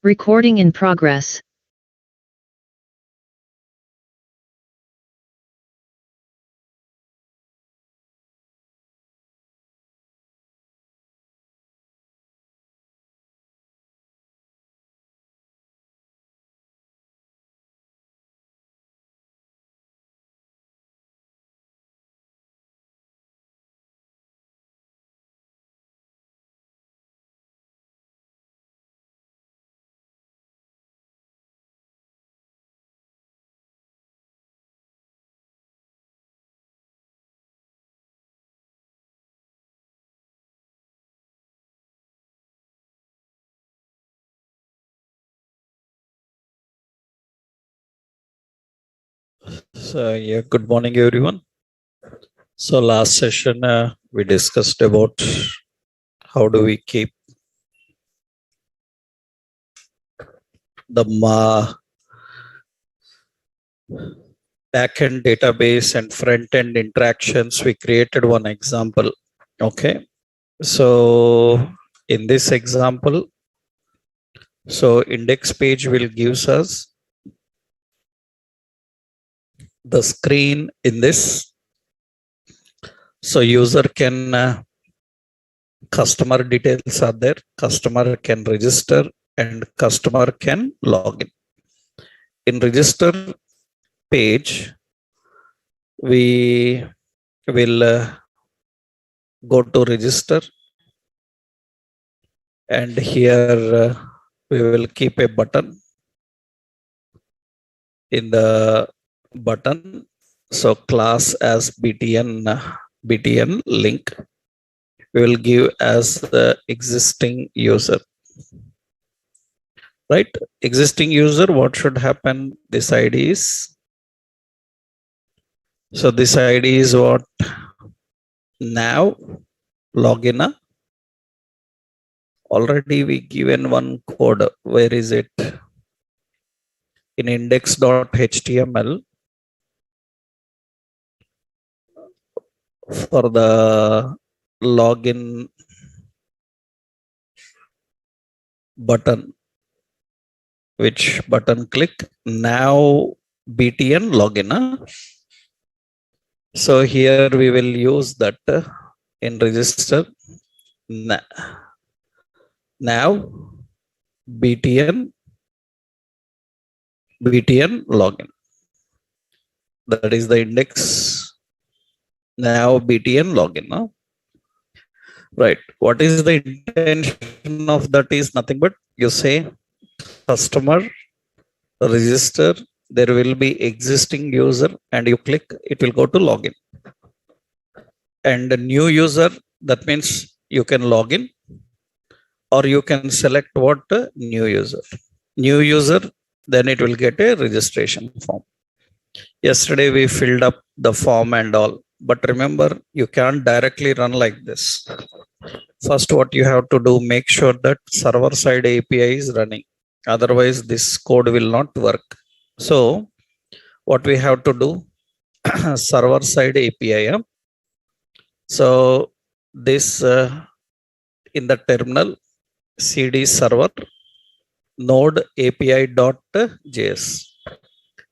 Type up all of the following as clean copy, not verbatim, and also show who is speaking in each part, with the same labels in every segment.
Speaker 1: Recording in progress.
Speaker 2: So, yeah, good morning, everyone. So, last session we discussed about how do we keep the backend database and front end interactions. We created one example. Okay. So, in this example, so index page will gives us the screen in this. So, user can customer details are there, customer can register and customer can log in. In register page, we will go to register, and here we will keep a button in the button. So class as BTN link. We will give as the existing user. Right? Existing user, what should happen? This ID is. So this ID is what? Now login. Already we given one code. Where is it? In index.html for the login button. Which button click? Now BTN login. So here we will use that in register. Now BTN login. That is the index. Now BTN login. Right. What is the intention of that is nothing but you say customer register, there will be existing user and you click, it will go to login. And a new user, that means you can log in or you can select what new user. New user, then it will get a registration form. Yesterday we filled up the form and all, but remember you can't directly run like this. First, what you have to do, make sure that server side API is running. Otherwise, this code will not work. So, what we have to do, server side API. So, this in the terminal, cd server node API.js.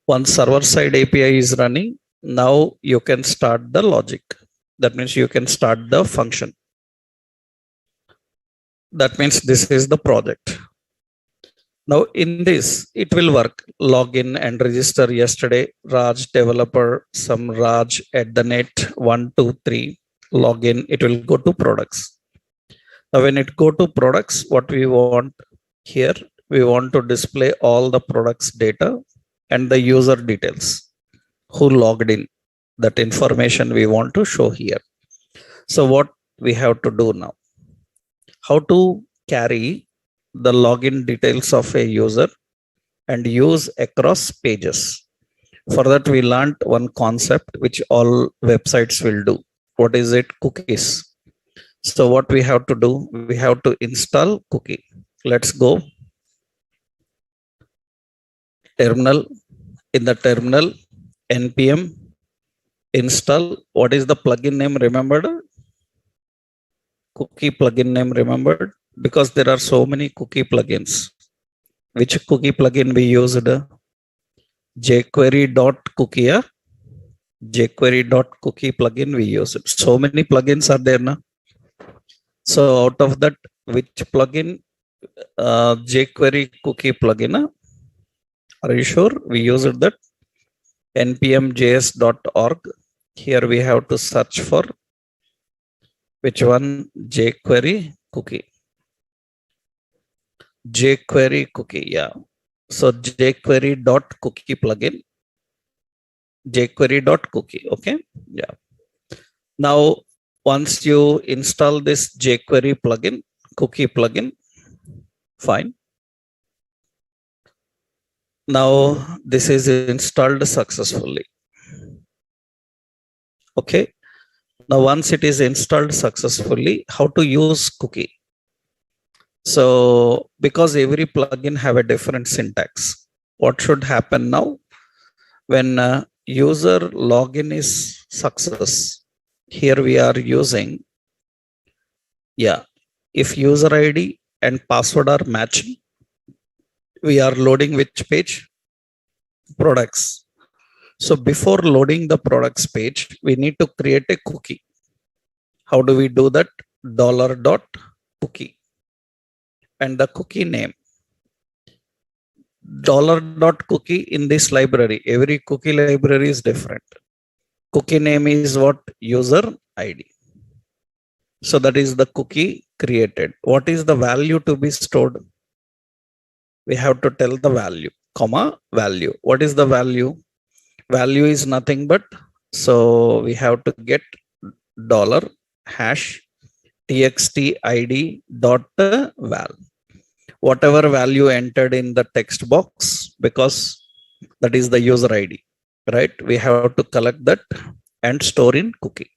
Speaker 2: Once server side API is running, now you can start the logic. That means you can start the function. That means this is the project. Now in this, it will work. Login and register yesterday, Raj developer, some Raj at the net 123, login, it will go to products. Now when it go to products, what we want here, we want to display all the products data and the user details who logged in. That information we want to show here. So what we have to do now? How to carry the login details of a user and use across pages. For that, we learned one concept which all websites will do. What is it? Cookies. So what we have to do? We have to install cookie. Let's go. Terminal. In the terminal, npm install. What is the plugin name? Remembered? Cookie plugin name remembered? Because there are so many cookie plugins. Which cookie plugin we used? jQuery.cookie. jQuery.cookie plugin we used. So many plugins are there now. So out of that, which plugin? jQuery cookie plugin. Are you sure we used that? npmjs.org. Here we have to search for which one? jQuery cookie. jQuery cookie, yeah. So jQuery.cookie plugin. jQuery.cookie, okay, yeah. Now once you install this jQuery plugin, cookie plugin, fine. Now this is installed successfully. Okay, now once it is installed successfully, how to use cookie? So because every plugin have a different syntax, what should happen now? When user login is success, here we are using, yeah, if user ID and password are matching, we are loading which page? Products. So before loading the products page, we need to create a cookie. How do we do that? $.cookie and the cookie name. $.cookie in this library, every cookie library is different. Cookie name is what? User ID. So that is the cookie created. What is the value to be stored? We have to tell the value, comma, value. What is the value? Value is nothing but, so we have to get dollar hash txt id dot val. Whatever value entered in the text box, because that is the user ID, right? We have to collect that and store in cookie.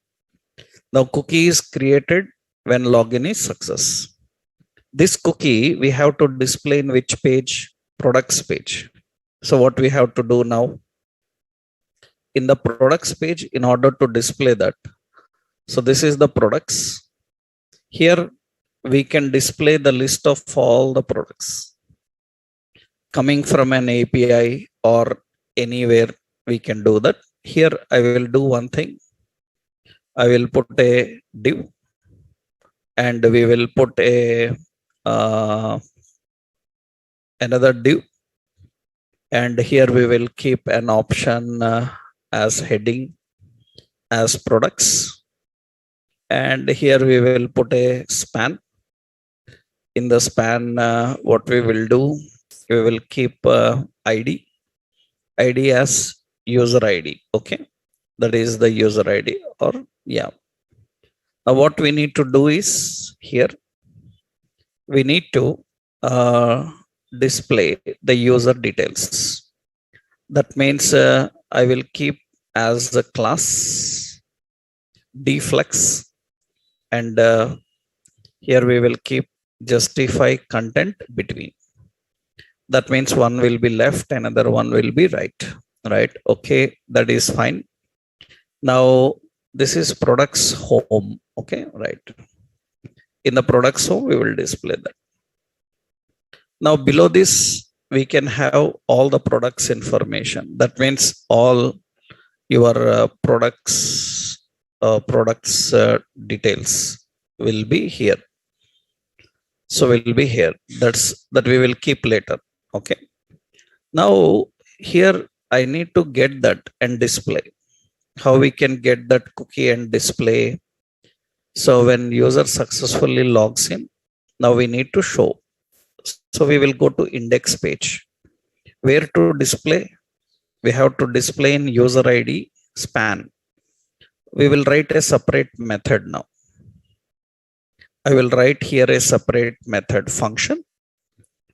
Speaker 2: Now cookie is created when login is success. This cookie we have to display in which page? Products page. So what we have to do now? In the products page, in order to display that, so this is the products. Here we can display the list of all the products coming from an API or anywhere. We can do that. Here I will do one thing. I will put a div and we will put a another div, and here we will keep an option as heading as products, and here we will put a span. In the span, what we will do, we will keep id as user ID. Okay, that is the user ID, or yeah. Now what we need to do is, here we need to display the user details. That means I will keep as a class dflex, and here we will keep justify content between. That means one will be left, another one will be right. Right? Okay, that is fine. Now this is products home. Okay, right. In the products home, we will display that. Now below this, we can have all the products information. That means all your products details will be here. So will be here. That we will keep later. Okay. Now here I need to get that and display. How we can get that cookie and display? So when user successfully logs in, now we need to show. So we will go to index page. Where to display? We have to display in user ID span. We will write a separate method now. I will write here a separate method function.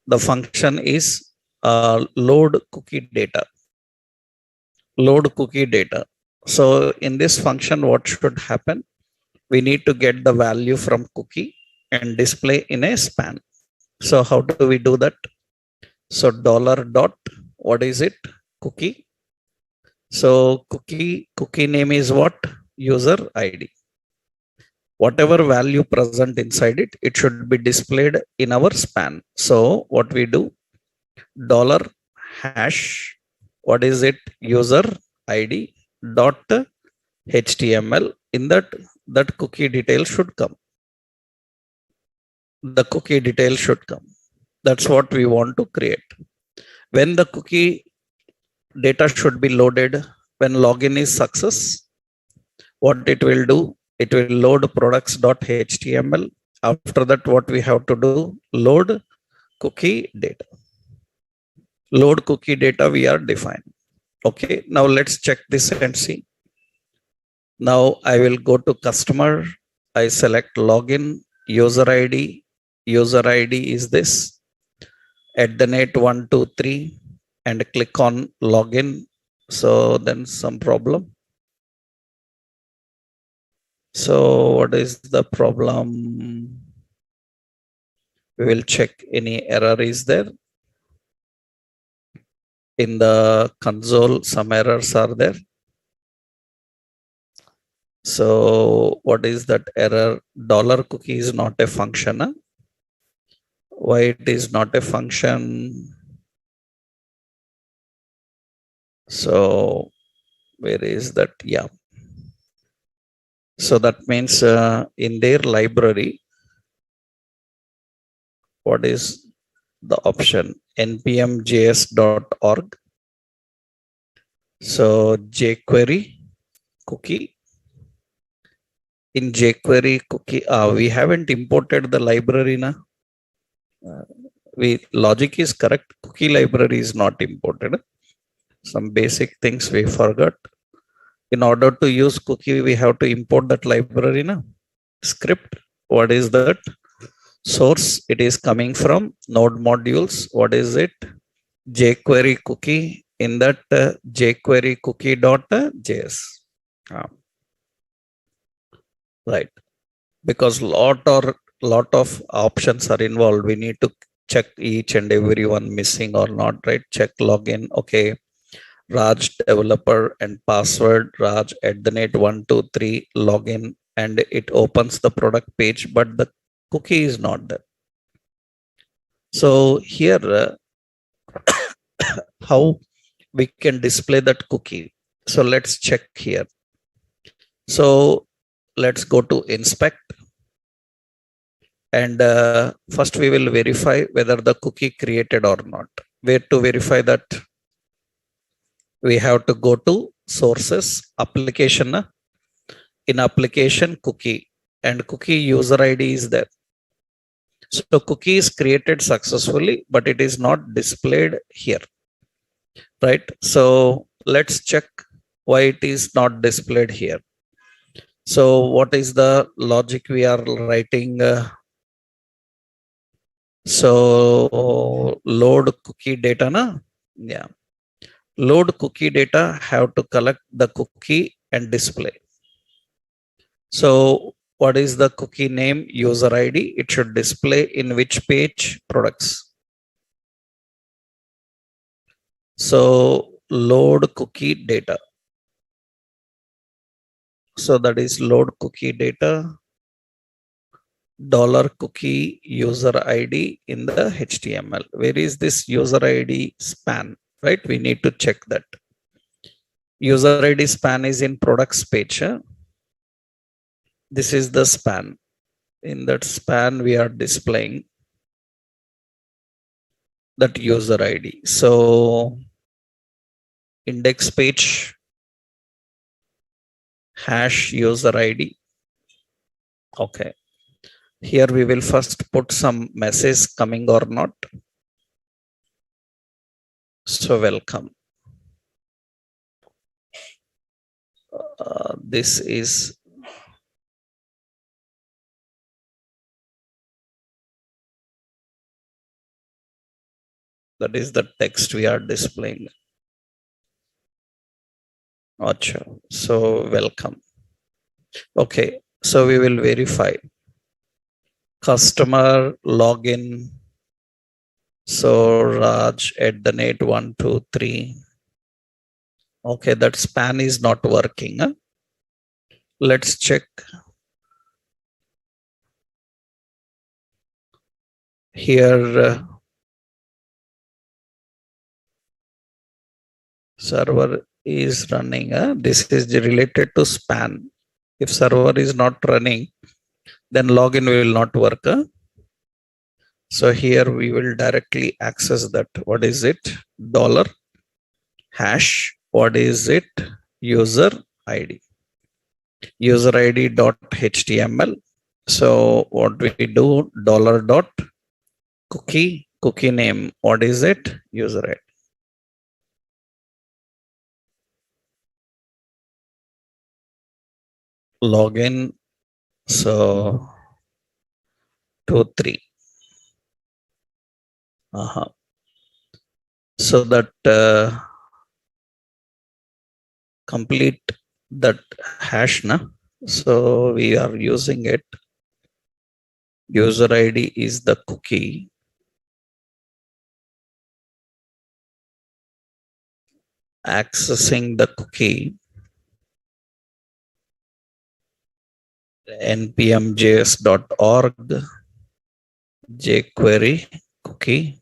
Speaker 2: The function is load cookie data. Load cookie data. So in this function, what should happen? We need to get the value from cookie and display in a span. So how do we do that? So dollar dot, what is it? Cookie. So cookie name is what? User ID. Whatever value present inside it, it should be displayed in our span. So what we do? dollar hash, what is it, user id dot html. In that cookie detail should come. The cookie detail should come. That's what we want to create. When the cookie data should be loaded, when login is success, what it will do, it will load products.html. After that, what we have to do, load cookie data. Load cookie data we are defined. Okay, now let's check this and see. Now I will go to customer. I select login, user id. User id is this @123 and click on login. So then some problem. So what is the problem? We will check any error is there. In the console, some errors are there. So what is that error? Dollar cookie is not a function. Huh? Why it is not a function? So where is that? Yeah. So that means in their library, what is the option? npm.js.org. So jQuery cookie. In jQuery cookie, we haven't imported the library now. Logic is correct. Cookie library is not imported. Some basic things we forgot. In order to use cookie, we have to import that library now. Script. What is that? Source. It is coming from Node modules. What is it? jQuery cookie. In that jQuery cookie.js. Right. Because lot of options are involved. We need to check each and every one missing or not, right? Check login. Okay. Raj developer and password Raj @123 login, and it opens the product page, but the cookie is not there. So here, how we can display that cookie? So let's check here. So let's go to inspect. And first we will verify whether the cookie created or not. Where to verify that? We have to go to sources, application. In application, cookie, and cookie user id is there. So cookie is created successfully, but it is not displayed here, right? So let's check why it is not displayed here. So what is the logic we are writing? So load cookie data, na? Yeah. Load cookie data have to collect the cookie and display. So what is the cookie name? User id. It should display in which page? Products. So load cookie data. So that is load cookie data $cookie user id in the HTML. Where is this user id span? Right? We need to check that. User id span is in products page. This is the span. In that span, we are displaying that user id. So index page hash user id. Okay. Here we will first put some message coming or not. So welcome. This is that is the text we are displaying. Achha. So welcome. Okay. So we will verify. Customer login. So Raj @123. Okay, that span is not working. Huh? Let's check. Here server is running. This is related to span. If server is not running, then login will not work. So here we will directly access that. What is it? Dollar hash. What is it? User ID. User ID dot html. So what we do? Dollar dot cookie name. What is it? User ID. Login. So 2 3. So that complete that hash na. So we are using it. User ID is the cookie. Accessing the cookie. npmjs.org jQuery cookie.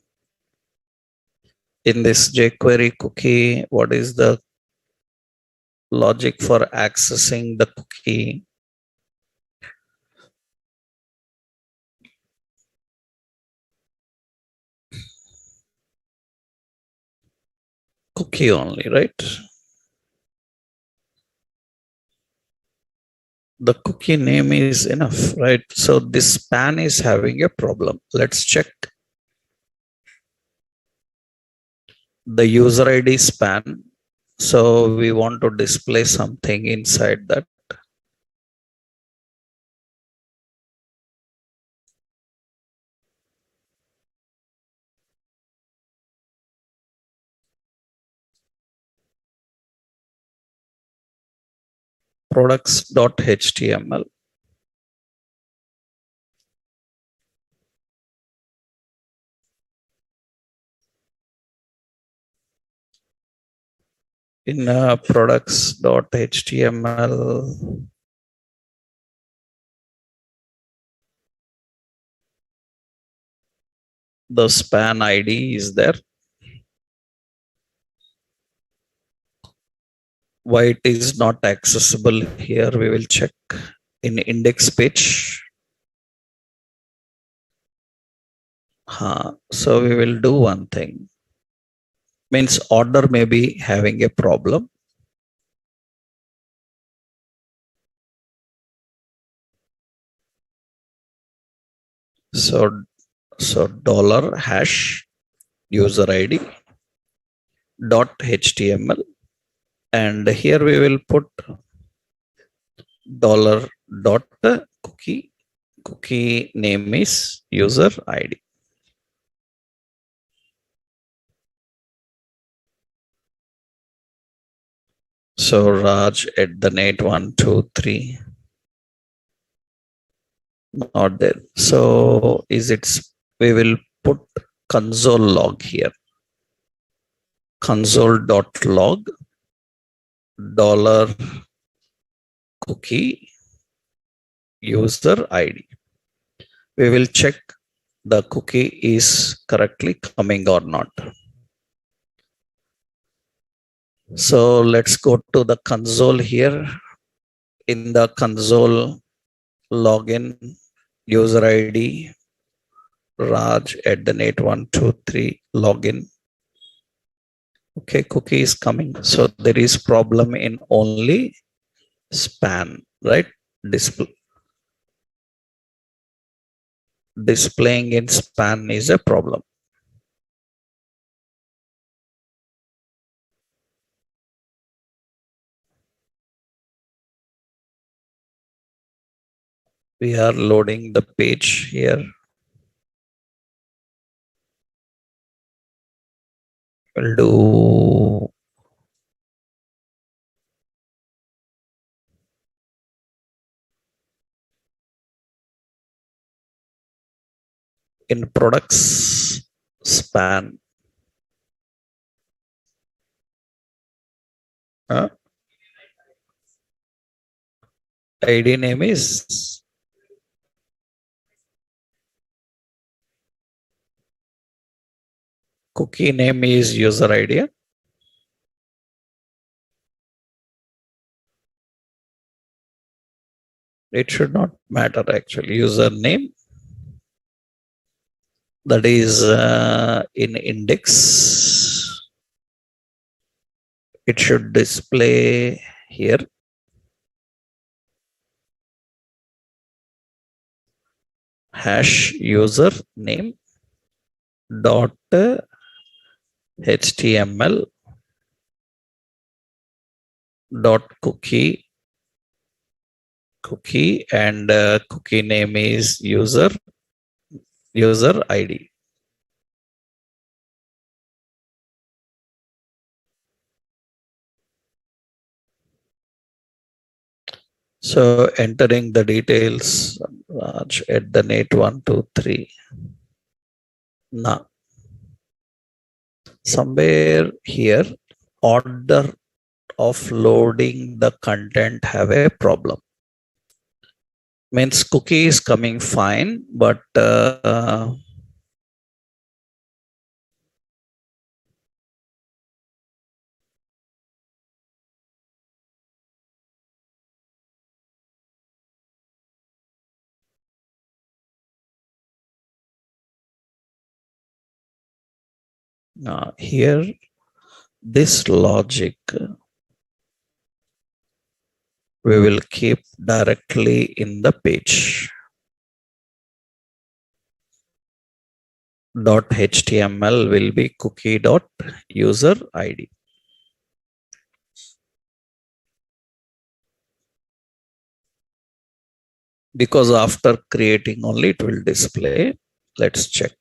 Speaker 2: In this jQuery cookie, what is the logic for accessing the cookie? Cookie only, right? The cookie name is enough, right? So this span is having a problem. Let's check the user ID span. So we want to display something inside that. Products.html. In products.html, the span ID is there. Why it is not accessible here? We will check in index page. So we will do one thing. Means order may be having a problem. So dollar hash user ID dot html, and here we will put dollar dot cookie name is user ID. So Raj at the net 123 not there. So is it? We will put console log here. Console.log dollar cookie user ID. We will check the cookie is correctly coming or not. So let's go to the console here. In the console, login user ID Raj at the net 123 login. Okay, cookie is coming. So there is problem in only span, right? Displaying in span is a problem. We are loading the page here. We'll do in products span. ID name is cookie name is user ID. It should not matter actually. Username, that is in index. It should display here. Hash user name dot HTML dot cookie and cookie name is user ID. So entering the details, Raj at the net 123. Now somewhere here, order of loading the content have a problem. Means cookie is coming fine, but here this logic we will keep directly in the page. .html will be cookie dot user ID. Because after creating only it will display. Let's check.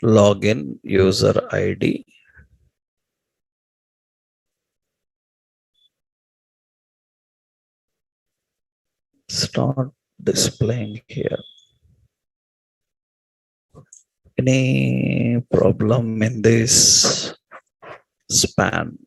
Speaker 2: Login user ID. It's not displaying here. Any problem in this span?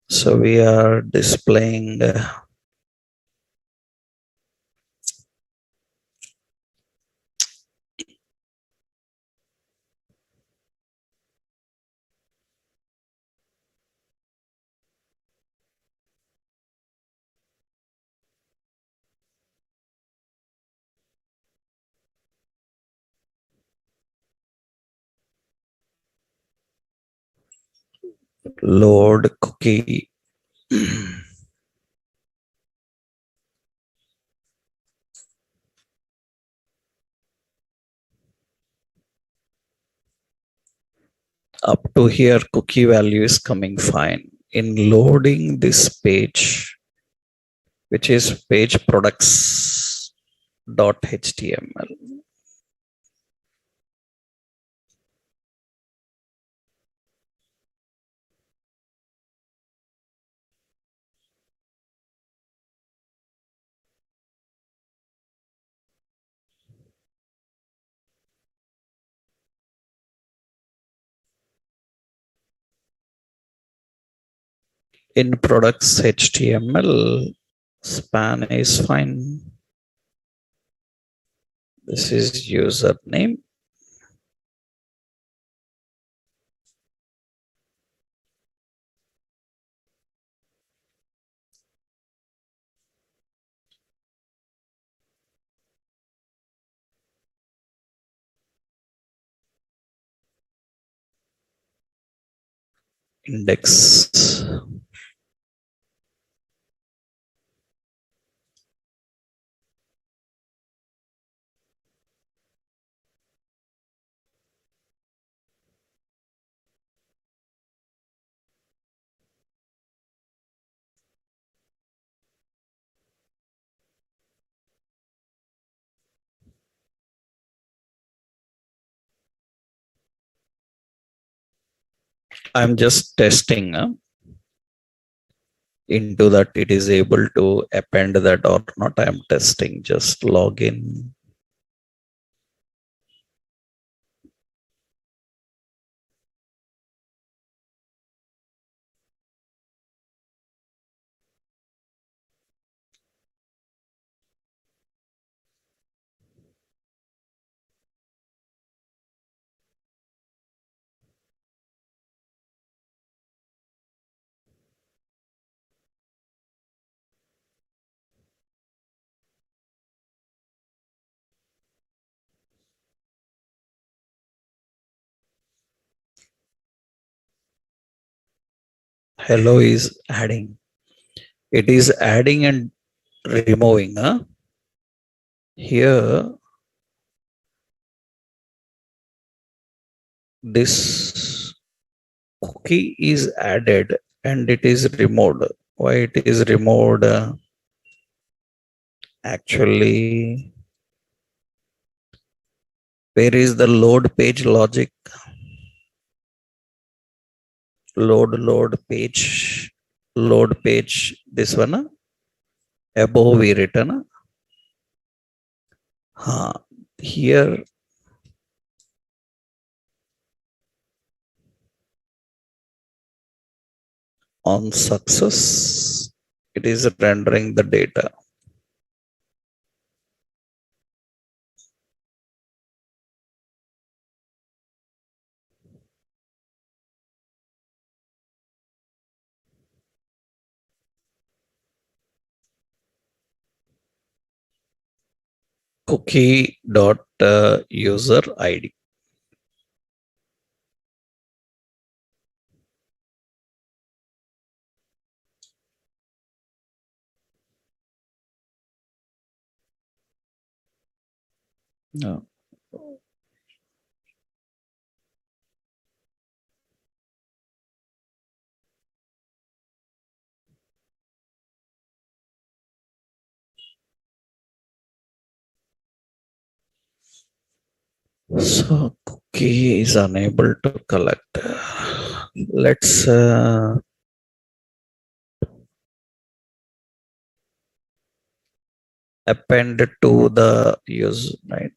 Speaker 2: So we are displaying load cookie. Up to here cookie value is coming fine. In loading this page, which is page products .html, in products HTML span is fine. This is username. Index. I'm just testing into that it is able to append that or not. I'm testing. Just log in. Hello is adding. It is adding and removing. Huh? Here, this cookie is added and it is removed. Why it is removed? Actually, where is the load page logic? Load page. This one, above we written. Here on success, it is rendering the data. Cookie dot user ID. No. So cookie is unable to collect. Let's append to the use, right?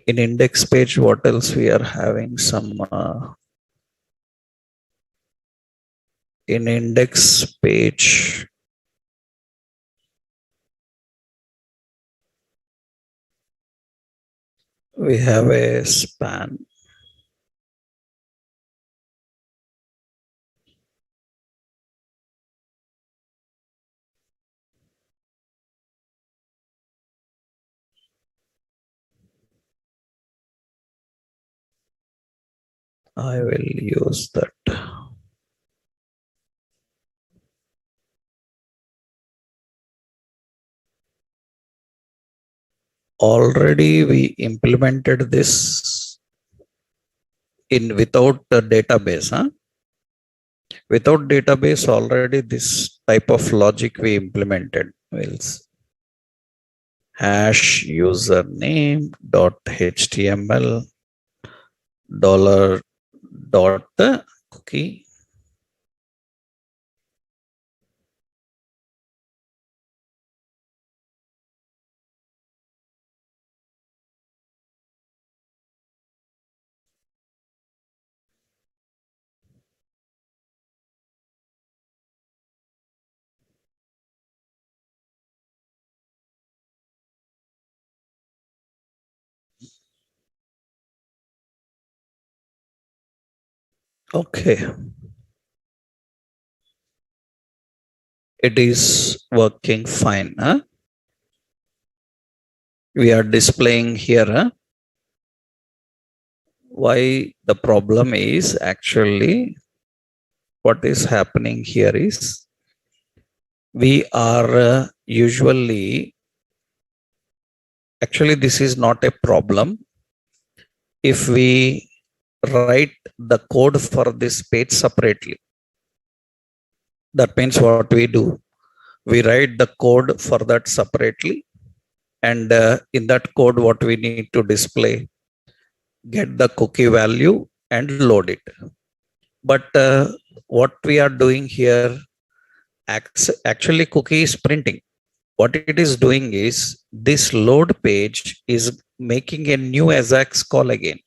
Speaker 2: In index page, what else we are having? Some in index page, we have a span. I will use that. Already we implemented this in without the database. Huh? Without database, already this type of logic we implemented. We'll hash username dot html dollar dot cookie. Okay. It is working fine. Huh? We are displaying here. Huh? Why the problem is actually what is happening here is we are usually, actually this is not a problem if we write the code for this page separately. That means what we do, we write the code for that separately, and in that code what we need to display, get the cookie value and load it. But what we are doing here, actually cookie is printing. What it is doing is this load page is making a new AJAX call again.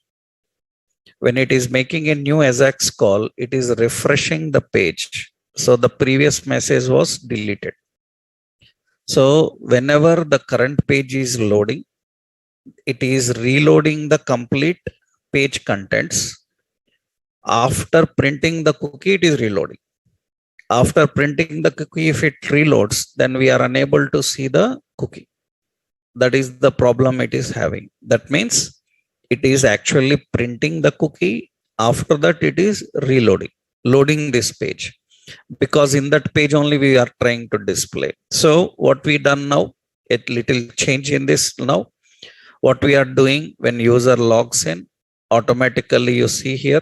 Speaker 2: When it is making a new AJAX call, it is refreshing the page. So the previous message was deleted. So whenever the current page is loading, it is reloading the complete page contents. After printing the cookie, it is reloading. After printing the cookie, if it reloads, then we are unable to see the cookie. That is the problem it is having. That means it is actually printing the cookie. After that, it is loading this page, because in that page only we are trying to display. So what we done now, a little change in this now. What we are doing, when user logs in, automatically you see here,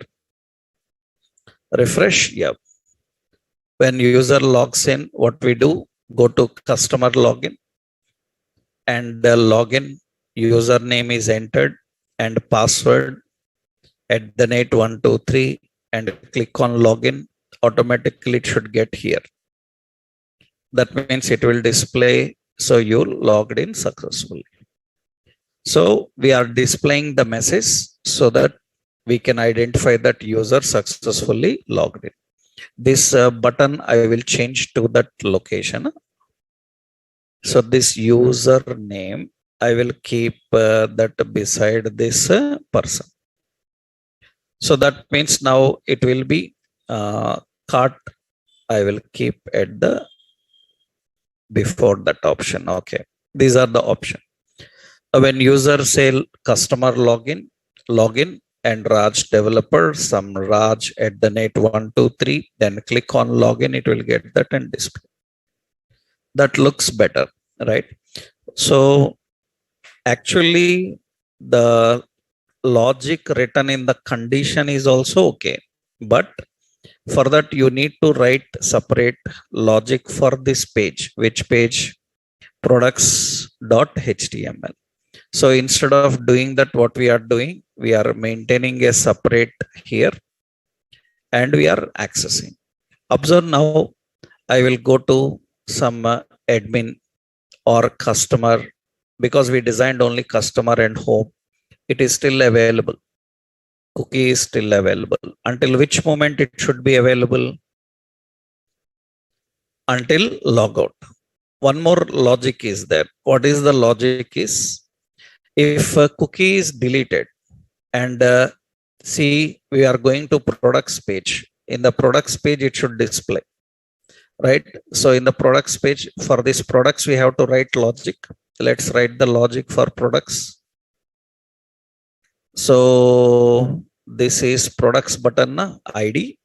Speaker 2: refresh. Yeah. When user logs in, what we do, go to customer login, and the login username is entered and password @123, and click on login. Automatically it should get here. That means it will display. So you logged in successfully. So we are displaying the message so that we can identify that user successfully logged in. This button I will change to that location. So this user name, I will keep that beside this person. So that means now it will be cart. I will keep at the before that option. Okay. These are the option. When user say customer login, and Raj developer, some Raj @123, then click on login, it will get that and display. That looks better, right? So actually the logic written in the condition is also okay, but for that you need to write separate logic for this page. Which page? Products.html. So instead of doing that, what we are doing, we are maintaining a separate here and we are accessing. Observe now, I will go to some admin or customer, because we designed only customer and home. It is still available. Cookie is still available. Until which moment it should be available? Until logout. One more logic is there. What is the logic is, if a cookie is deleted and see, we are going to products page. In the products page, it should display, right? So in the products page, for this products, we have to write logic. Let's write the logic for products. So this is products button ID.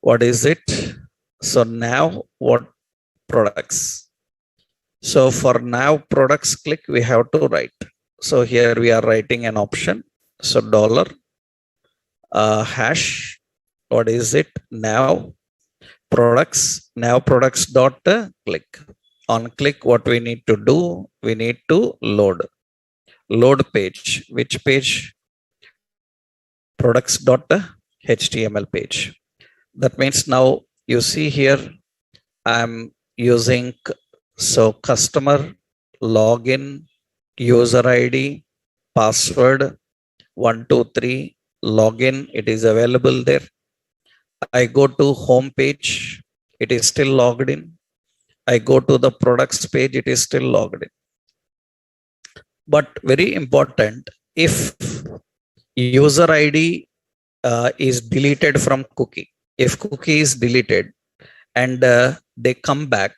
Speaker 2: What is it? So now what products? So for now products click, we have to write. So here we are writing an option. So dollar hash. What is it? Now products. Now products dot click. On click, what we need to do? We need to load page. Which page? Products.html page. That means now you see here I'm using so customer login, user ID, password 123, login, it is available there. I go to home page, it is still logged in. I go to the products page, it is still logged in. But very important, if user ID is deleted from cookie, if cookie is deleted and they come back,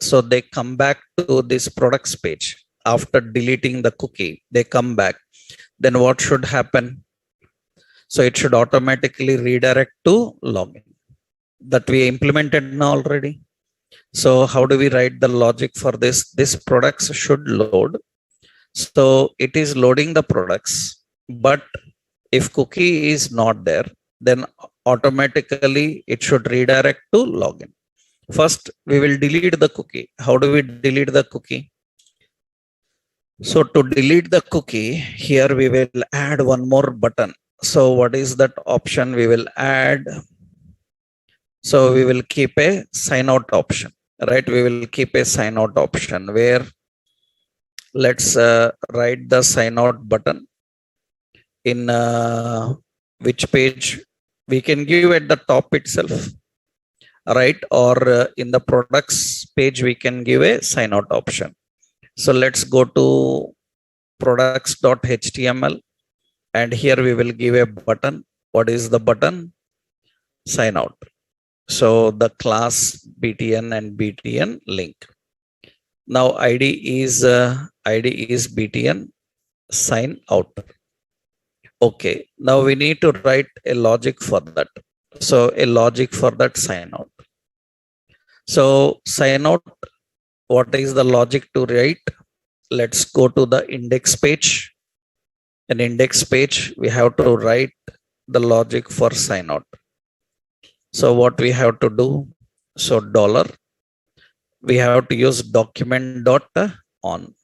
Speaker 2: so they come back to this products page after deleting the cookie, they come back, then what should happen? So it should automatically redirect to login. That we implemented now already. So how do we write the logic for this? This products should load. So it is loading the products, but if cookie is not there, then automatically it should redirect to login. First, we will delete the cookie. How do we delete the cookie? So to delete the cookie, here we will add one more button. So what is that option we will add? So we will keep a sign out option, right? We will keep a sign out option where let's write the sign out button in which page. We can give at the top itself, right? Or in the products page, we can give a sign out option. So let's go to products.html and here we will give a button. What is the button? Sign out. So the class BTN and BTN link. Now ID is BTN sign out. Okay, now we need to write a logic for that. So a logic for that sign out. So sign out, what is the logic to write? Let's go to the index page. An index page, we have to write the logic for sign out. So what we have to do? So dollar, we have to use document dot on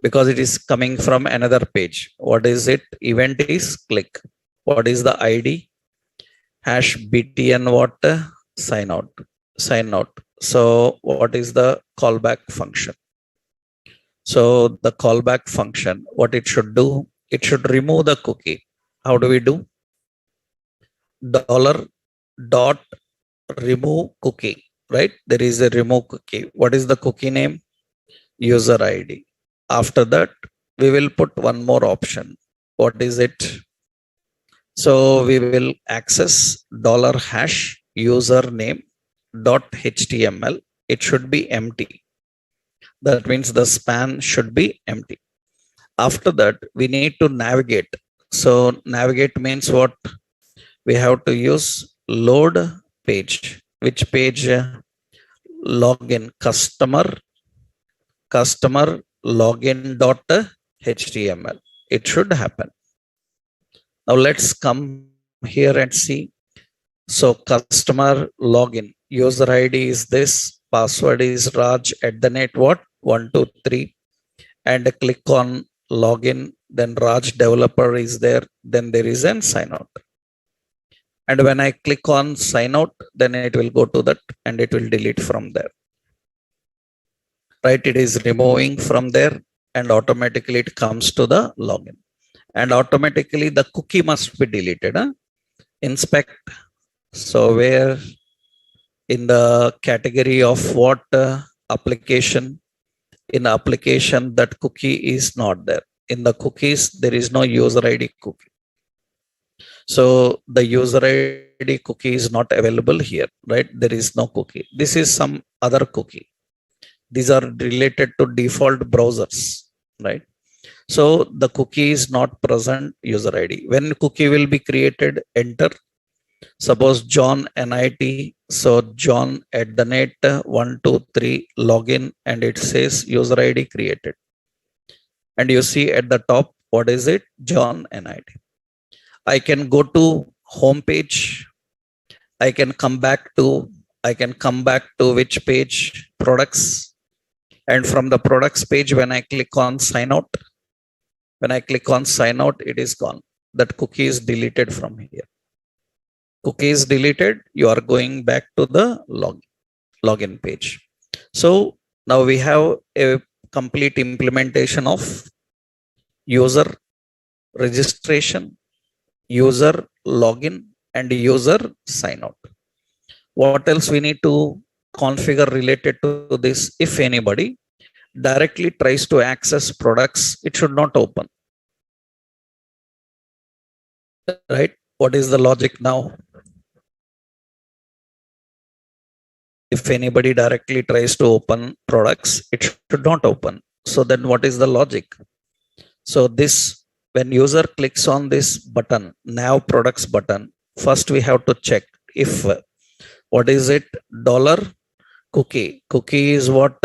Speaker 2: because it is coming from another page. What is it? Event is click. What is the ID? Hash btn what? Sign out. Sign out. So what is the callback function? So the callback function, what it should do? It should remove the cookie. How do we do? Dollar dot remove cookie, right? There is a remove cookie. What is the cookie name? User ID. After that, we will put one more option. What is it? So we will access dollar hash username dot html. It should be empty. That means the span should be empty. After that, we need to navigate. So navigate means what? We have to use load page. Which page? Login customer login dot html. It should happen. Now let's come here and see. So customer login, user ID is this, password is Raj at the net what? 123, and click on login, then Raj developer is there, then there is an sign out. And when I click on sign out, then it will go to that and it will delete from there. Right, it is removing from there and automatically it comes to the login. And automatically the cookie must be deleted. Inspect. So where in the category of what application? In application, that cookie is not there. In the cookies, there is no user ID cookie. So the user ID cookie is not available here, right? There is no cookie. This is some other cookie. These are related to default browsers, right? So the cookie is not present user ID. When cookie will be created, enter. Suppose John NIT. So John at the net 123 login and it says user ID created. And you see at the top, what is it? John NIT. I can go to home page. I can come back to which page? Products. And from the products page, when I click on sign out, it is gone. That cookie is deleted from here. Cookie is deleted. You are going back to the login page. So now we have a complete implementation of user registration, user login, and user sign out. What else we need to configure related to this? If anybody directly tries to access products, it should not open. Right? What is the logic now? If anybody directly tries to open products, it should not open. So then what is the logic? So this, when user clicks on this button, now products button, first we have to check if, what is it? Dollar cookie. Cookie is what?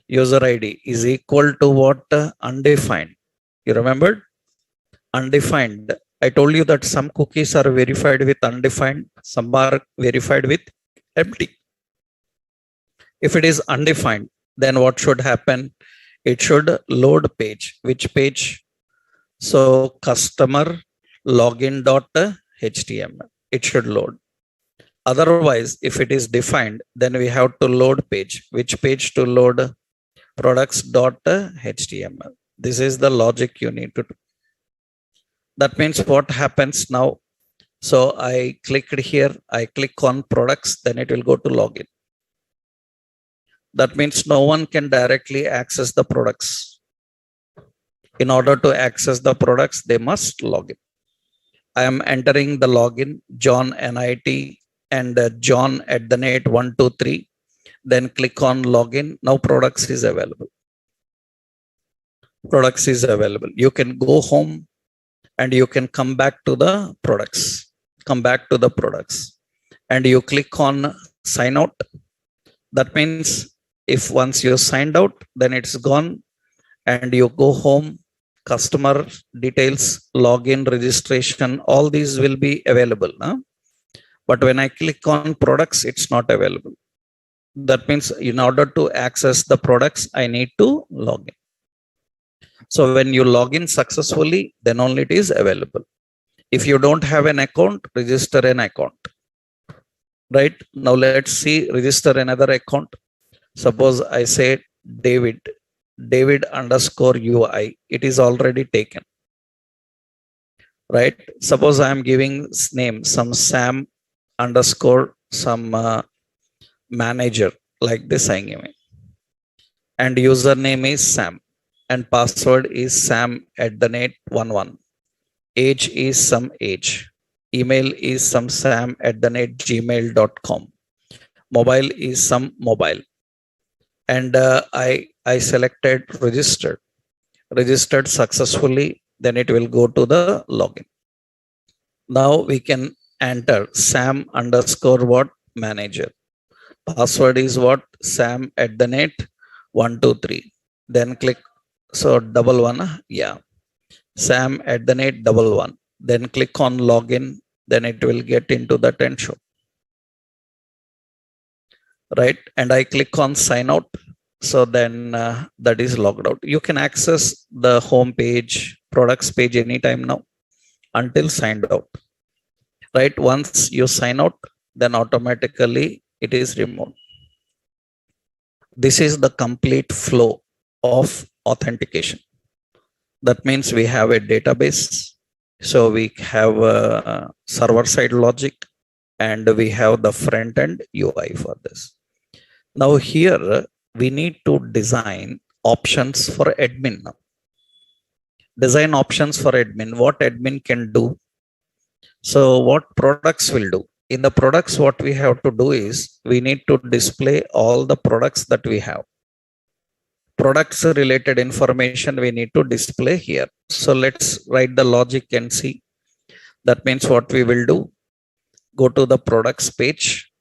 Speaker 2: User ID is equal to what? Undefined. You remembered? Undefined. I told you that some cookies are verified with undefined, some are verified with empty. If it is undefined, then what should happen? It should load page. Which page? So customer login.html. It should load. Otherwise, if it is defined, then we have to load page. Which page to load? Products.html. This is the logic you need to do. That means what happens now? So I clicked here, I click on products, then it will go to login. That means no one can directly access the products. In order to access the products, they must log in. I am entering the login, John NIT and John at the net 123. Then click on login. Now products is available. Products is available. You can go home and you can come back to the products, and you click on sign out. That means if once you signed out, then it's gone, and you go home, customer details, login, registration, all these will be available now. But when I click on products, it's not available. That means in order to access the products, I need to log in. So when you log in successfully, then only it is available. If you don't have an account, register an account. Right now, let's see, register another account. Suppose I say David underscore UI. It is already taken. Right? Suppose I am giving name some Sam underscore some manager, like this I'm giving, and username is Sam, and password is sam@11. Age is some age. Email is some sam@gmail.com. Mobile is some mobile. And I selected registered successfully. Then it will go to the login. Now we can enter Sam underscore what manager. Password is what? sam@123. Then click, so 11, yeah, sam@11. Then click on login. Then it will get into the Tensho. Right? And I click on sign out. So then that is logged out. You can access the home page, products page anytime now until signed out. Right? Once you sign out, then automatically it is removed. This is the complete flow of authentication. That means we have a database. So we have a server side logic, and we have the front end UI for this. Now here we need to design options for admin now. Design options for admin. What admin can do? So what products will do? In the products, what we have to do is we need to display all the products that we have. Products related information we need to display here. So let's write the logic and see. That means what we will do, go to the products page.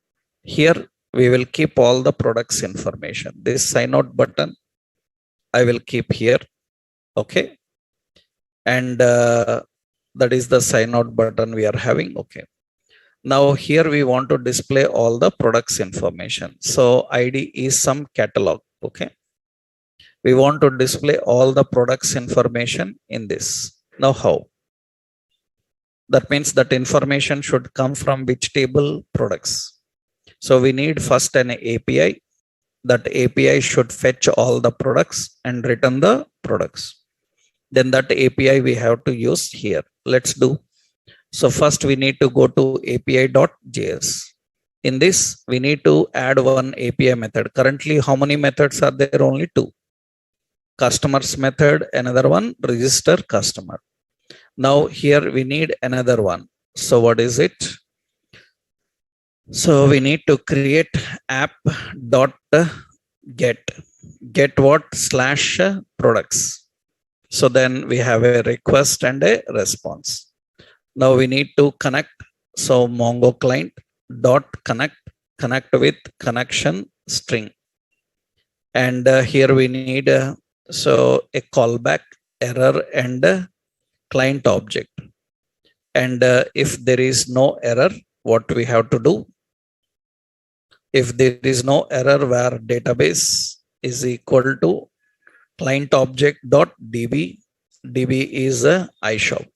Speaker 2: Here we will keep all the products information. This sign out button I will keep here. Okay. And that is the sign out button we are having. Okay. Now here we want to display all the products information. So ID is some catalog. Okay. We want to display all the products information in this. Now how? That means that information should come from which table? Products. So we need first an API. That API should fetch all the products and return the products. Then that API we have to use here. Let's do. So first we need to go to api.js. In this, we need to add one API method. Currently, how many methods are there? Only two. Customers method, another one, register customer. Now here we need another one. So what is it? So we need to create app.get. Get what? /products. So then we have a request and a response. Now we need to connect. So Mongo client dot connect with connection string. And here we need so a callback, error, and client object. And if there is no error, what we have to do? If there is no error, where database is equal to client object dot db. db is iShop.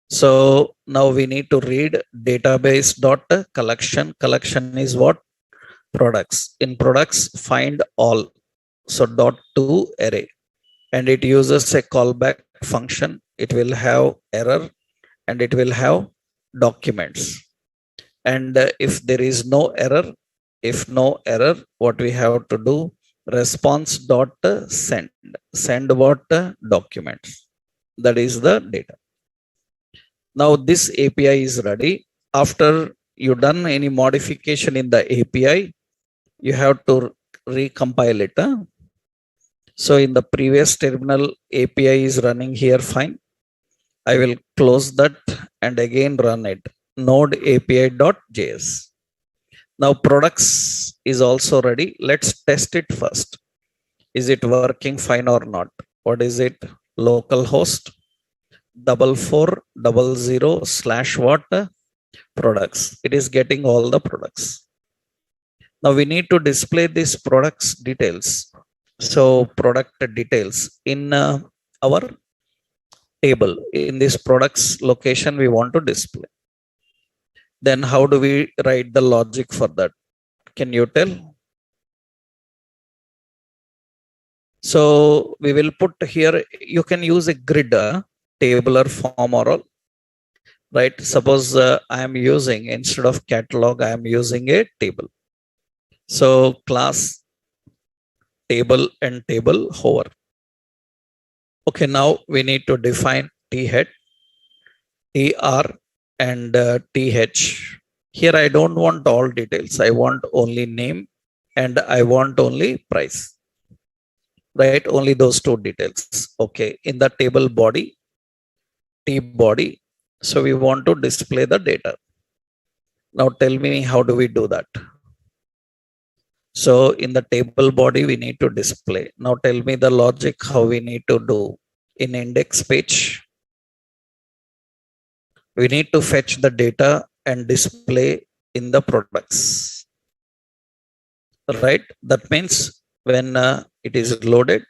Speaker 2: So now we need to read database dot collection. Collection is what? Products. In products, find all. So dot to array, and it uses a callback function. It will have error and it will have documents. And if there is no error, what we have to do? Response dot send what? Documents. That is the data. Now this API is ready. After you done any modification in the API, you have to recompile it. So in the previous terminal, API is running here fine. I will close that and again run it. Node API.js. Now products is also ready. Let's test it first. Is it working fine or not? What is it? Localhost 4400 / what? Products. It is getting all the products. Now we need to display these products details. So product details in our table, in this products location we want to display. Then how do we write the logic for that? Can you tell? So we will put here, you can use a grid, tabular form or all, right? Suppose I am using, instead of catalog, I am using a table. So class table and table hover. Okay, now we need to define t-head, tr, and th. Here I don't want all details. I want only name and I want only price, right? Only those two details. Okay, in the table body, t body, so we want to display the data. Now tell me, how do we do that? So in the table body we need to display. Now tell me the logic how we need to do. In index page we need to fetch the data and display in the products, right? That means when it is loaded,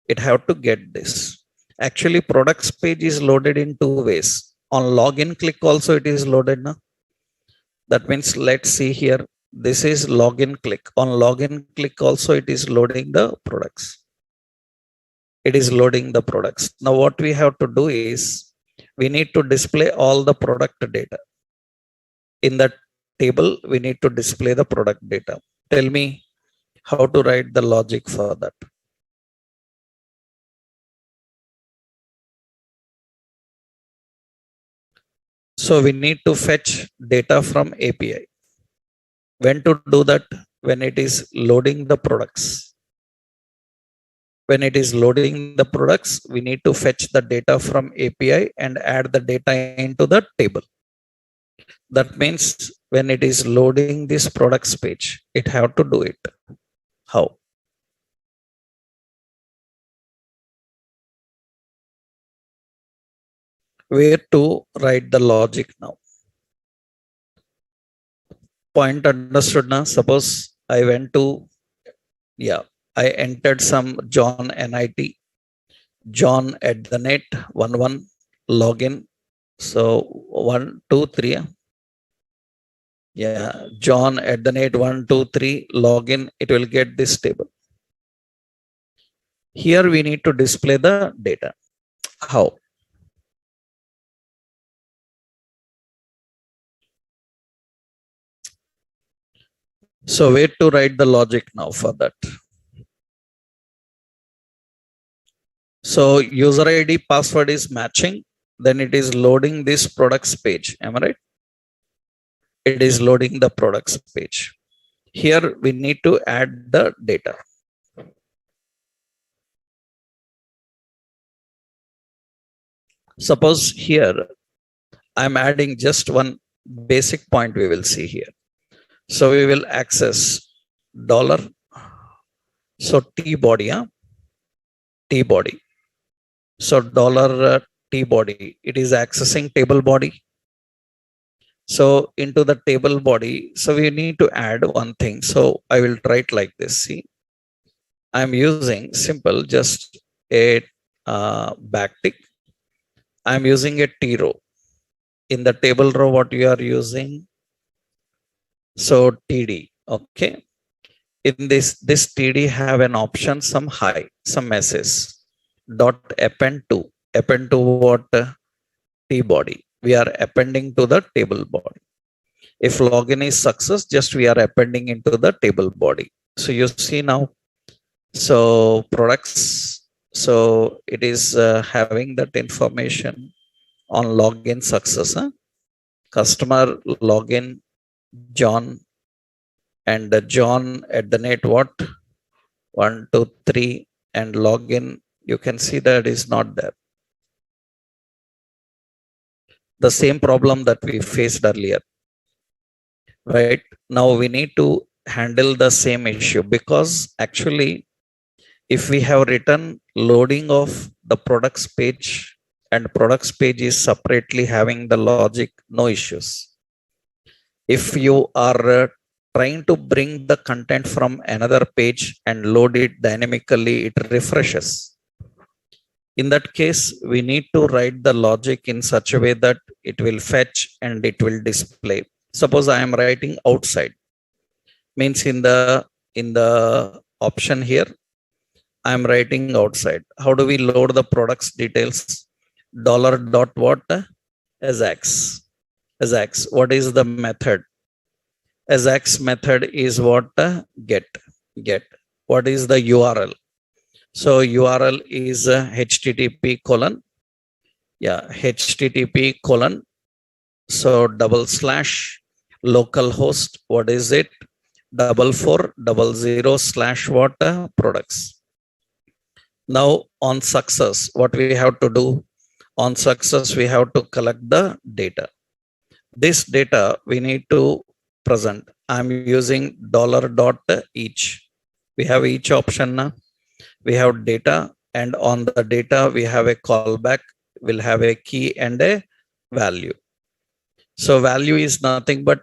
Speaker 2: it have to get this. Actually products page is loaded in two ways. On login click also it is loaded now. That means let's see here, this is login click. On login click also it is loading the products. It is loading the products. Now what we have to do is we need to display all the product data. In that table we need to display the product data. Tell me how to write the logic for that. So we need to fetch data from API. When to do that? When it is loading the products. When it is loading the products, we need to fetch the data from API and add the data into the table. That means when it is loading this products page, it have to do it. How? Where to write the logic now? Point understood now? Suppose I went to, yeah, I entered some John NIT, John at the net 11 login. So 1 2 3. Yeah, John at the net 1 2 3 login. It will get this table. Here we need to display the data. How? So where to write the logic now for that? So user ID password is matching. Then it is loading this products page. Am I right? It is loading the products page. Here we need to add the data. Suppose here I'm adding just one basic point we will see here. So we will access dollar. So T body, T body. So dollar T body, it is accessing table body. So into the table body, so we need to add one thing. So I will write like this. See, I'm using simple, just a backtick. I'm using a T row. In the table row, what you are using? So TD. Okay. In this TD have an option, some high, some message. Dot append to. Append to what? T body. We are appending to the table body. If login is success, just we are appending into the table body. So you see now. So products. So it is having that information on login success. Customer login John, and John at the net what? 1 2 3 and login. You can see that is not there. the same problem that we faced earlier, right? Now we need to handle the same issue, because actually if we have written loading of the products page and products page is separately having the logic, no issues. If you are trying to bring the content from another page and load it dynamically, it refreshes. In that case, we need to write the logic in such a way that it will fetch and it will display. Suppose I am writing outside, means in the option here, I am writing outside. How do we load the products details? Dollar dot what? Ajax. Ajax. What is the method? Ajax method is what? Get. Get. What is the URL? So URL is http colon. Yeah, http colon. So / localhost. What is it? 4400 / what? Products. Now on success, what we have to do? On success, we have to collect the data. This data we need to present. I'm using $.each. We have each option now. We have data, and on the data we have a callback. We'll have a key and a value. So value is nothing but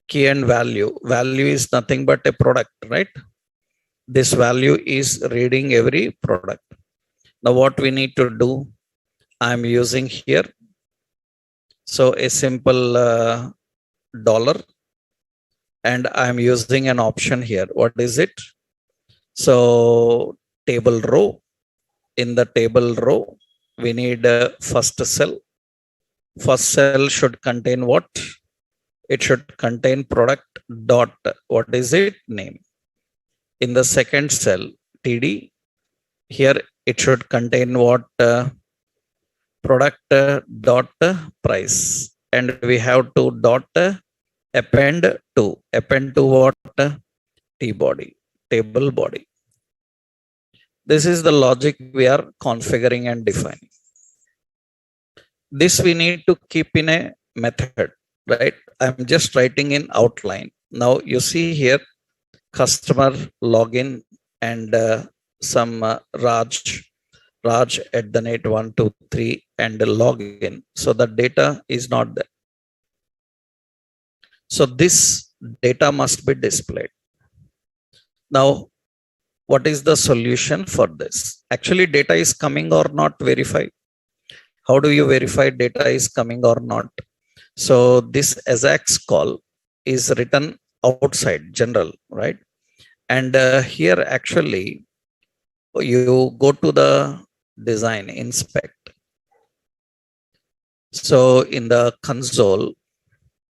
Speaker 2: key and value. Value is nothing but a product, right? This value is reading every product. Now what we need to do? I'm using here. So a simple dollar, and I'm using an option here. What is it? So table row. In the table row, we need first cell. First cell should contain what? It should contain product dot, what is it? Name. In the second cell, TD, here it should contain what? Product dot price. And we have to dot append to. Append to what? T body, table body. This is the logic we are configuring and defining. This we need to keep in a method, right? I'm just writing in outline. Now you see here, customer login and some Raj at the net 123 and login. So the data is not there. So this data must be displayed. Now, what is the solution for this? Actually, data is coming or not, verify. How do you verify data is coming or not? So this Ajax call is written outside general, right? And here actually you go to the design, inspect. So in the console,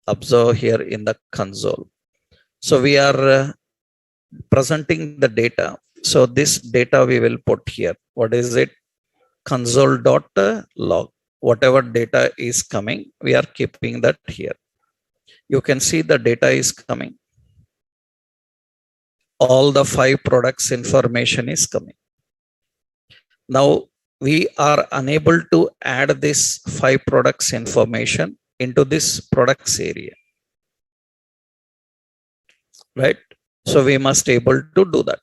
Speaker 2: observe here in the console. So we are presenting the data. So this data we will put here. What is it? Console.log. Whatever data is coming, we are keeping that here. You can see the data is coming. All the 5 products information is coming. Now we are unable to add this 5 products information into this products area, right? So we must able to do that,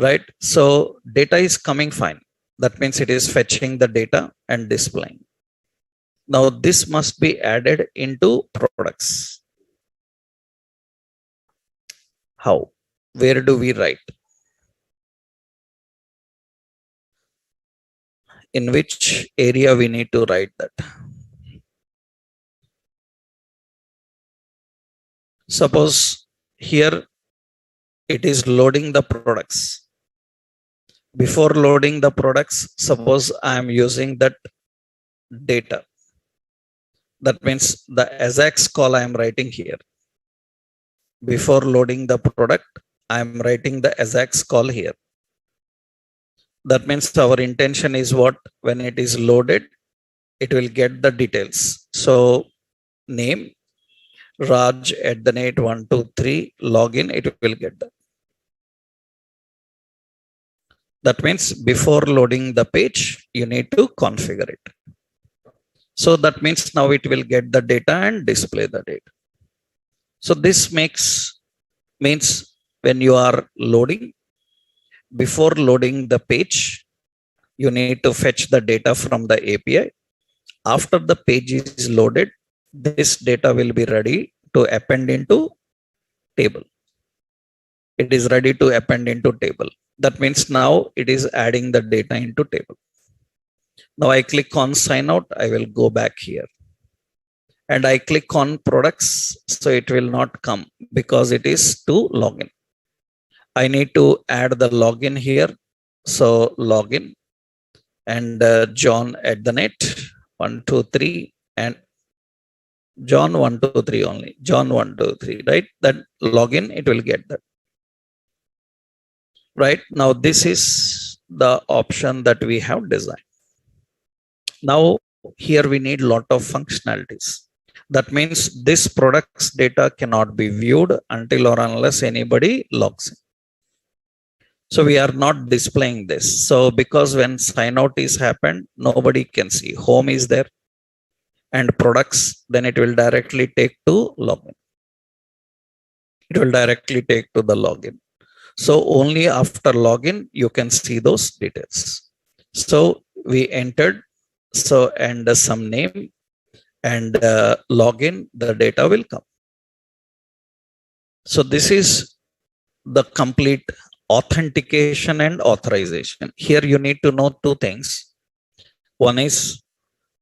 Speaker 2: right? So data is coming fine. That means it is fetching the data and displaying. Now this must be added into products. How? Where do we write? In which area we need to write that? Suppose here it is loading the products. Before loading the products, suppose I am using that data. That means the Ajax call I am writing here. Before loading the product, I am writing the Ajax call here. That means our intention is what? When it is loaded, it will get the details. So name Raj at the net 123 login, it will get that. That means before loading the page, you need to configure it. So that means now it will get the data and display the data. So this means when you are loading, before loading the page, you need to fetch the data from the API. After the page is loaded, this data will be ready to append into table. It is ready to append into table. That means now it is adding the data into table. Now I click on sign out. I will go back here and I click on products. So it will not come because it is to login. I need to add the login here. So login and John at the net 123 and John 123 only. John 123, right? That login, it will get that. Right now, this is the option that we have designed. Now, here we need a lot of functionalities. That means this product's data cannot be viewed until or unless anybody logs in. So we are not displaying this. So because when sign out is happened, nobody can see. Home is there and products, then it will directly take to login. It will directly take to the login. So only after login, you can see those details. So we entered, so and some name and login, the data will come. So this is the complete authentication and authorization. Here you need to know two things. One is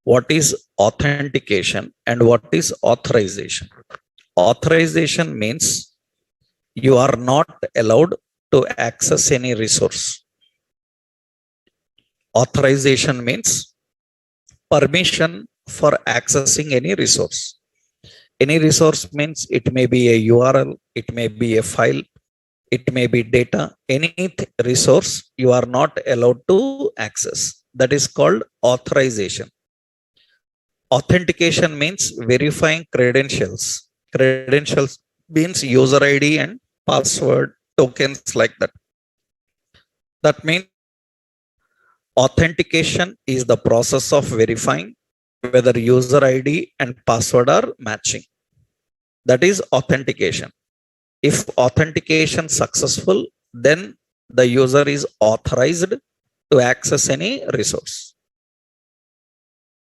Speaker 2: what is authentication and what is authorization. Authorization means you are not allowed to access any resource. Authorization means permission for accessing any resource. Any resource means it may be a URL, it may be a file, it may be data, any resource you are not allowed to access. That is called authorization. Authentication means verifying credentials. Credentials means user ID and password, tokens like that. That means authentication is the process of verifying whether user ID and password are matching. That is authentication. If authentication successful, then the user is authorized to access any resource.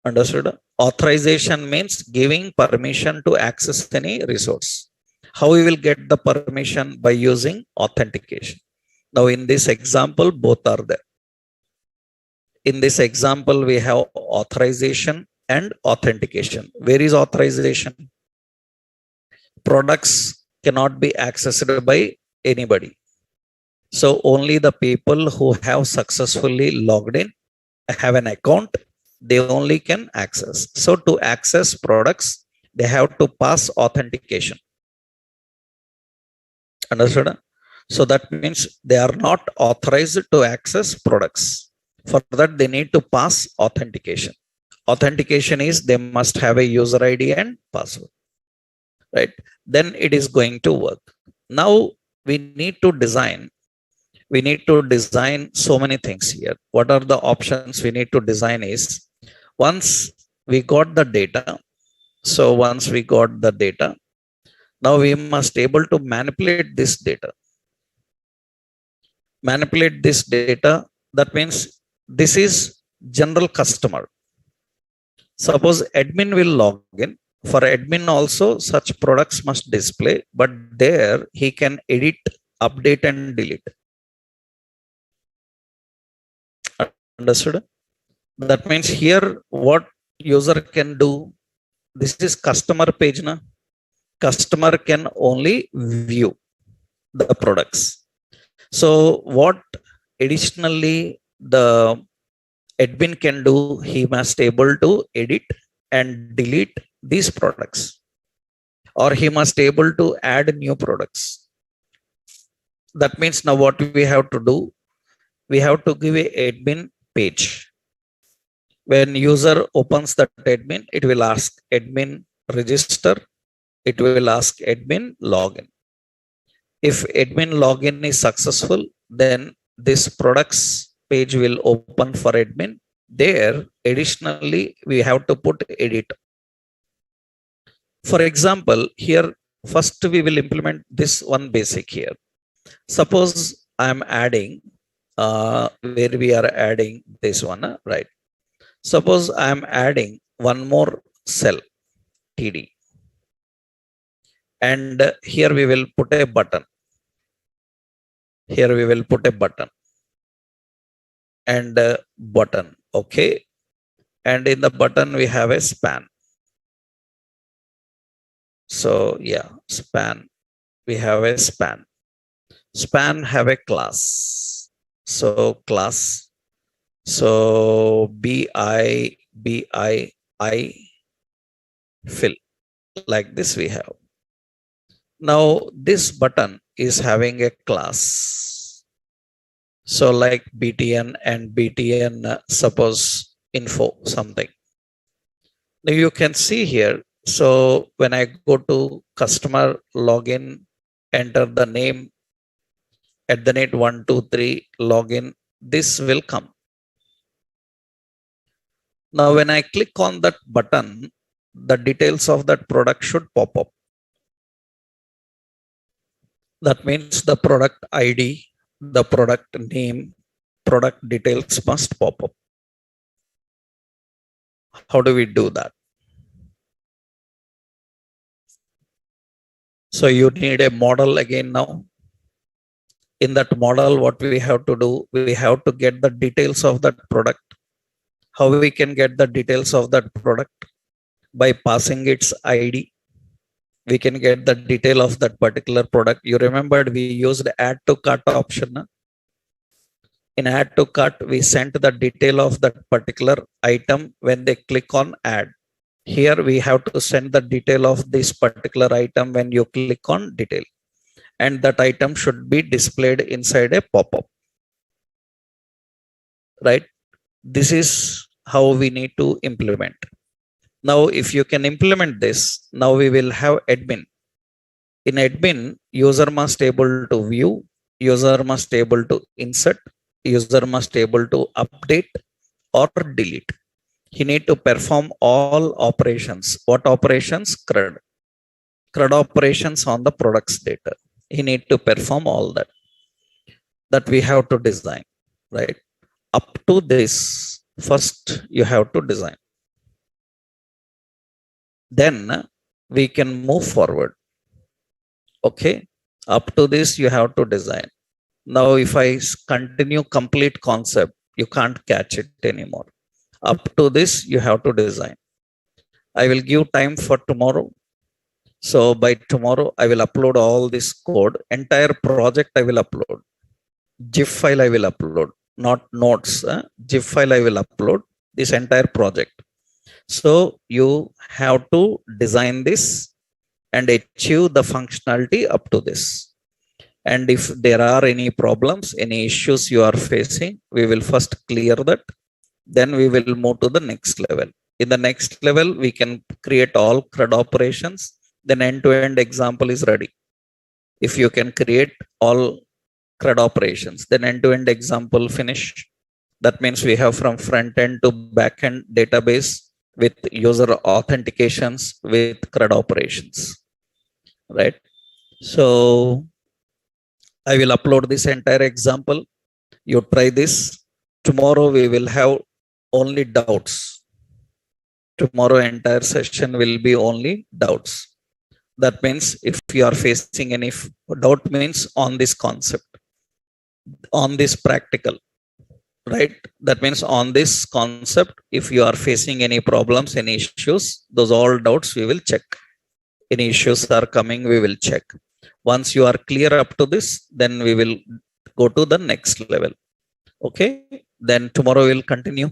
Speaker 2: Understood? Authorization means giving permission to access any resource. How we will get the permission? By using authentication. Now in this example, both are there. In this example, we have authorization and authentication. Where is authorization? Products cannot be accessed by anybody. So only the people who have successfully logged in, have an account, they only can access. So to access products, they have to pass authentication. Understood? So that means they are not authorized to access products. For that, they need to pass authentication. Authentication is they must have a user ID and password. Right? Then it is going to work. Now we need to design so many things here. What are the options we need to design is, once we got the data, so once we got the data, now we must able to manipulate this data. Manipulate this data, that means this is general customer. Suppose admin will log in. For admin also such products must display, but there he can edit, update and delete. Understood? That means here what user can do, this is customer page na. Customer can only view the products. So what additionally the admin can do, he must able to edit and delete these products, or he must able to add new products. That means now what we have to do, we have to give a admin page. When user opens that admin, it will ask admin register, it will ask admin login. If admin login is successful, then this products page will open for admin. There, additionally, we have to put edit. For example, here, first we will implement this one basic here. Suppose I am adding, where we are adding this one, right? Suppose I am adding one more cell, TD. And here we will put a button. Here we will put a button. And button, okay. And in the button we have a span. So yeah, span, we have a span. Span have a class. So class, so bi fill, like this we have. Now this button is having a class. So like btn and btn, suppose info something. Now you can see here. So when I go to customer login, enter the name @123 login, this will come. Now when I click on that button, the details of that product should pop up. That means the product ID, the product name, product details must pop up. How do we do that? So you need a model again now. In that model, what we have to do, we have to get the details of that product. How we can get the details of that product? By passing its ID. We can get the detail of that particular product. You remembered we used add to cart option. In add to cart, we sent the detail of that particular item when they click on add. Here we have to send the detail of this particular item when you click on detail. And that item should be displayed inside a pop-up. Right? This is how we need to implement. Now, if you can implement this, now we will have admin. In admin, user must able to view, user must able to insert, user must able to update or delete. He need to perform all operations. What operations? CRUD. CRUD operations on the products data. He need to perform all that. That we have to design, right? Up to this, first you have to design. Then we can move forward. Okay. Up to this, you have to design. Now, if I continue complete concept, you can't catch it anymore. Up to this, you have to design. I will give time for tomorrow. So by tomorrow, I will upload all this code. Entire project I will upload. GIF file I will upload. Not notes. GIF file I will upload. This entire project. So you have to design this and achieve the functionality up to this. And if there are any problems, any issues you are facing, we will first clear that. Then we will move to the next level. In the next level, we can create all CRUD operations. Then end-to-end example is ready. If you can create all CRUD operations, then end-to-end example finish. That means we have from front end to back end database with user authentications with CRUD operations, right? So I will upload this entire example. You try this. Tomorrow we will have only doubts. Tomorrow entire session will be only doubts. That means if you are facing any doubt, means on this concept, on this practical, right? That means on this concept, if you are facing any problems, any issues, those all doubts we will check. Any issues are coming, we will check. Once you are clear up to this, then we will go to the next level. Okay. Then tomorrow we'll continue.